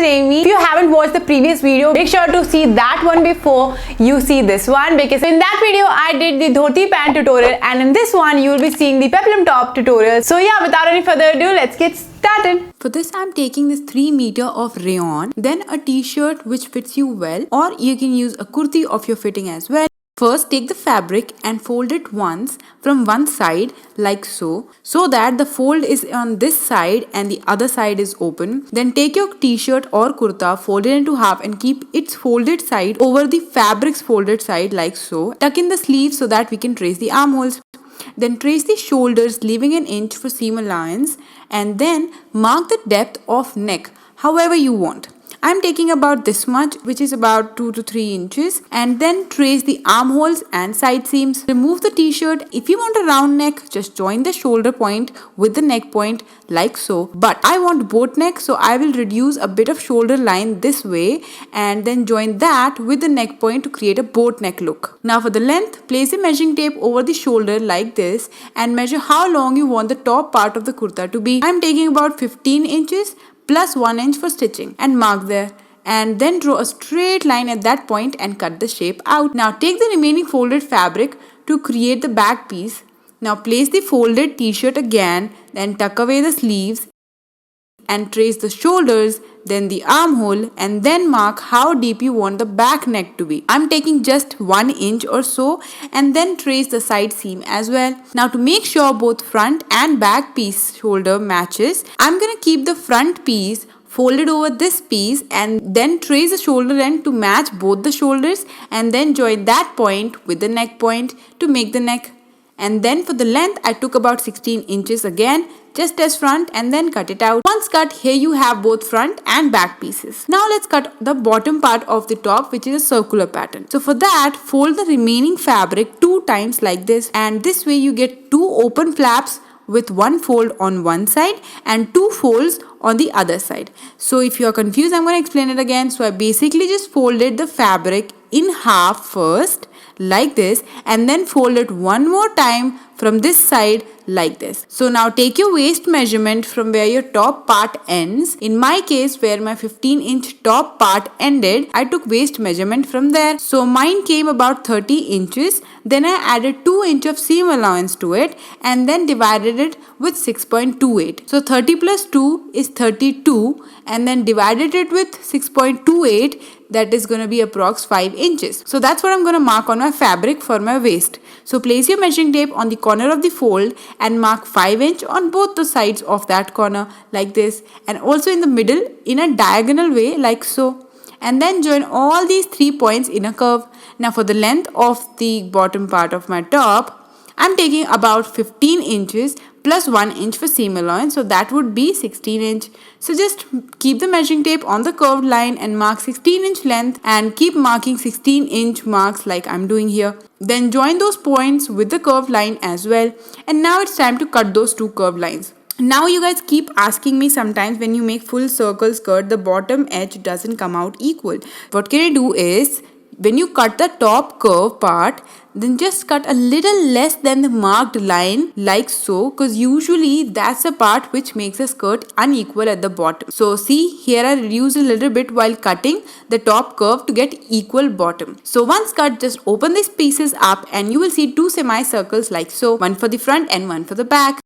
is Amy. If you haven't watched the previous video, make sure to see that one before you see this one, because in that video I did the dhoti pant tutorial, and in this one you will be seeing the peplum top tutorial. So yeah, without any further ado, let's get started. For this I'm taking this 3 meter of rayon, then a t-shirt which fits you well, or you can use a kurti of your fitting as well. First, take the fabric and fold it once from one side like so that the fold is on this side and the other side is open. Then take your t-shirt or kurta, fold it into half and keep its folded side over the fabric's folded side like so. Tuck in the sleeves so that we can trace the armholes. Then trace the shoulders, leaving an inch for seam allowance, and then mark the depth of neck however you want. I'm taking about this much, which is about 2 to 3 inches, and then trace the armholes and side seams. Remove the t-shirt. If you want a round neck, just join the shoulder point with the neck point like so. But I want boat neck, so I will reduce a bit of shoulder line this way and then join that with the neck point to create a boat neck look. Now for the length, place a measuring tape over the shoulder like this and measure how long you want the top part of the kurta to be. I'm taking about 15 inches plus 1 inch for stitching and mark there, and then draw a straight line at that point and cut the shape out. Now take the remaining folded fabric to create the back piece. Now place the folded t-shirt again, then tuck away the sleeves and trace the shoulders, then the armhole, and then mark how deep you want the back neck to be. I'm taking just 1 inch or so, and then trace the side seam as well. Now to make sure both front and back piece shoulder matches, I'm gonna keep the front piece folded over this piece and then trace the shoulder end to match both the shoulders, and then join that point with the neck point to make the neck. And then for the length, I took about 16 inches again, just as front, and then cut it out. Once cut, here you have both front and back pieces. Now let's cut the bottom part of the top, which is a circular pattern. So for that, fold the remaining fabric 2 times like this, and this way you get 2 open flaps with 1 fold on one side and 2 folds on the other side. So if you are confused, I'm going to explain it again. So I basically just folded the fabric in half first like this, and then fold it one more time from this side like this. So now take your waist measurement from where your top part ends. In my case, where my 15-inch top part ended, I took waist measurement from there. So mine came about 30 inches. Then I added 2 inch of seam allowance to it and then divided it with 6.28. So 30 plus 2 is 32, and then divided it with 6.28, that is going to be approx 5 inches. So that's what I'm going to mark on my fabric for my waist. So place your measuring tape on the corner of the fold and mark 5 inch on both the sides of that corner like this, and also in the middle in a diagonal way like so. And then join all these 3 points in a curve. Now for the length of the bottom part of my top, I'm taking about 15 inches plus 1 inch for seam allowance, so that would be 16 inch. So just keep the measuring tape on the curved line and mark 16 inch length, and keep marking 16 inch marks like I'm doing here. Then join those points with the curved line as well. And now it's time to cut those 2 curved lines. Now you guys keep asking me sometimes, when you make full circle skirt, the bottom edge doesn't come out equal. What can I do is, when you cut the top curve part, then just cut a little less than the marked line like so, because usually that's the part which makes the skirt unequal at the bottom. So see, here I reduced a little bit while cutting the top curve to get equal bottom. So once cut, just open these pieces up and you will see 2 semicircles like so, one for the front and one for the back.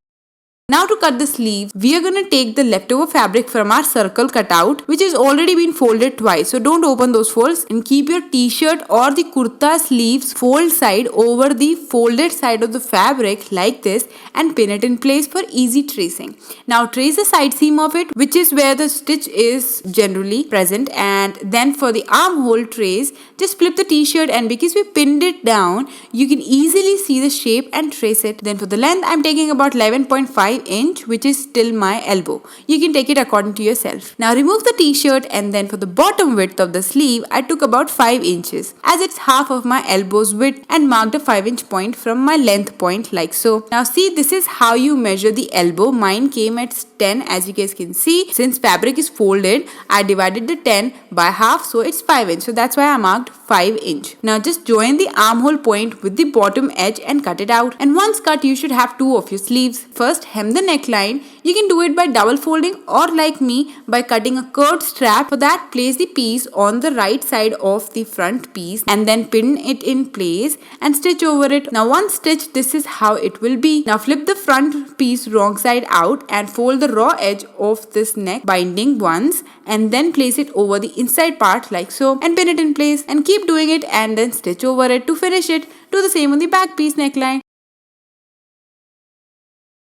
Now to cut the sleeves, we are going to take the leftover fabric from our circle cutout, which has already been folded twice. So don't open those folds, and keep your t-shirt or the kurta sleeves fold side over the folded side of the fabric like this, and pin it in place for easy tracing. Now trace the side seam of it, which is where the stitch is generally present, and then for the armhole trace, just flip the t-shirt, and because we pinned it down, you can easily see the shape and trace it. Then for the length, I'm taking about 11.5 inch, which is still my elbow. You can take it according to yourself. Now remove the t-shirt, and then for the bottom width of the sleeve, I took about 5 inches, as it's half of my elbow's width, and marked a 5-inch point from my length point like so. Now see, this is how you measure the elbow. Mine came at 10, as you guys can see. Since fabric is folded, I divided the 10 by half, so it's 5 inch. So that's why I marked 5 inch. Now just join the armhole point with the bottom edge and cut it out. And once cut, you should have 2 of your sleeves. First, hem hem the neckline, you can do it by double folding or like me by cutting a curved strap. For that, place the piece on the right side of the front piece and then pin it in place and stitch over it. Now once stitched, this is how it will be. Now flip the front piece wrong side out and fold the raw edge of this neck binding once and then place it over the inside part like so and pin it in place and keep doing it and then stitch over it to finish it. Do the same on the back piece neckline.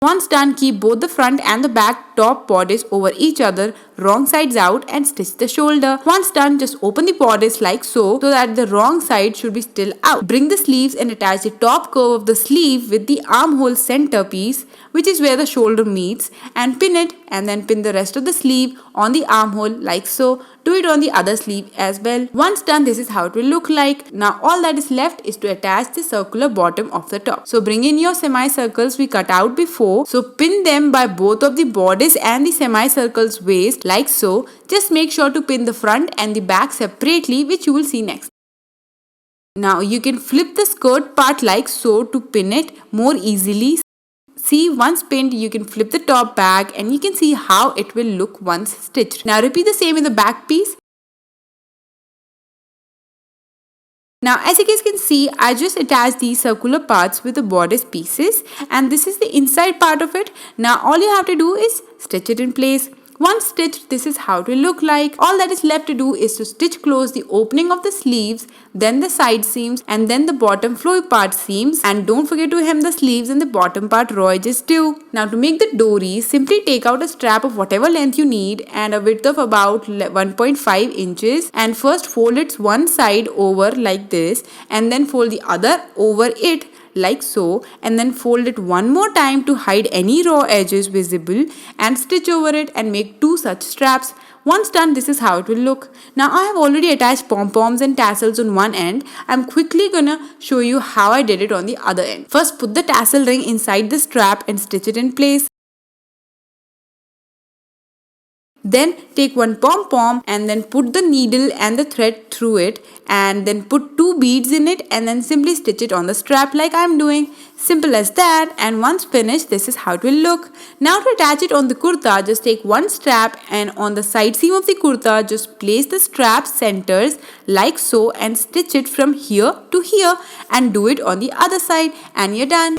Once done, keep both the front and the back top bodice over each other, wrong sides out and stitch the shoulder. Once done, just open the bodice like so that the wrong side should be still out. Bring the sleeves and attach the top curve of the sleeve with the armhole center piece, which is where the shoulder meets, and pin it and then pin the rest of the sleeve on the armhole like so. Do it on the other sleeve as well. Once done, this is how it will look like. Now all that is left is to attach the circular bottom of the top. So bring in your semicircles we cut out before. So pin them by both of the bodice and the semicircle's waist like so. Just make sure to pin the front and the back separately, which you will see next. Now you can flip the skirt part like so to pin it more easily. See, once pinned, you can flip the top back and you can see how it will look once stitched. Now repeat the same in the back piece. Now as you guys can see, I just attached these circular parts with the bodice pieces and this is the inside part of it. Now all you have to do is stitch it in place. Once stitched, this is how it will look like. All that is left to do is to stitch close the opening of the sleeves, then the side seams and then the bottom flowy part seams, and don't forget to hem the sleeves and the bottom part raw edges too. Now to make the dory, simply take out a strap of whatever length you need and a width of about 1.5 inches and first fold its one side over like this and then fold the other over it like so and then fold it one more time to hide any raw edges visible and stitch over it and make two such straps. Once done, this is how it will look. Now I have already attached pom-poms and tassels on one end. I'm quickly gonna show you how I did it on the other end. First put the tassel ring inside the strap and stitch it in place. Then take one pom-pom and then put the needle and the thread through it and then put two beads in it and then simply stitch it on the strap like I'm doing. Simple as that, and once finished, this is how it will look. Now to attach it on the kurta, just take one strap and on the side seam of the kurta, just place the strap centers like so and stitch it from here to here and do it on the other side and you're done.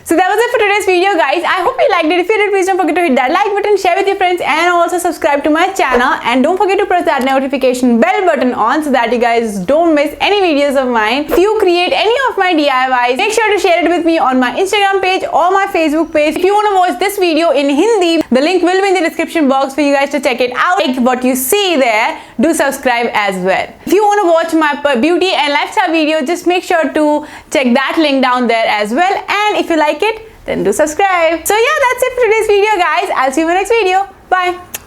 So that was it for today's video, guys. I hope you liked it. If you did, please don't forget to hit that like button, share with your friends and also subscribe to my channel. And don't forget to press that notification bell button on so that you guys don't miss any videos of mine. If you create any of my DIYs, make sure to share it with me on my Instagram page or my Facebook page. If you want to watch this video in Hindi, the link will be in the description box for you guys to check it out. Like what you see there, do subscribe as well. If you want to watch my beauty and lifestyle video, just make sure to check that link down there as well. And if you like it, then do subscribe. So yeah, that's it for today's video, guys. I'll see you in my next video. Bye.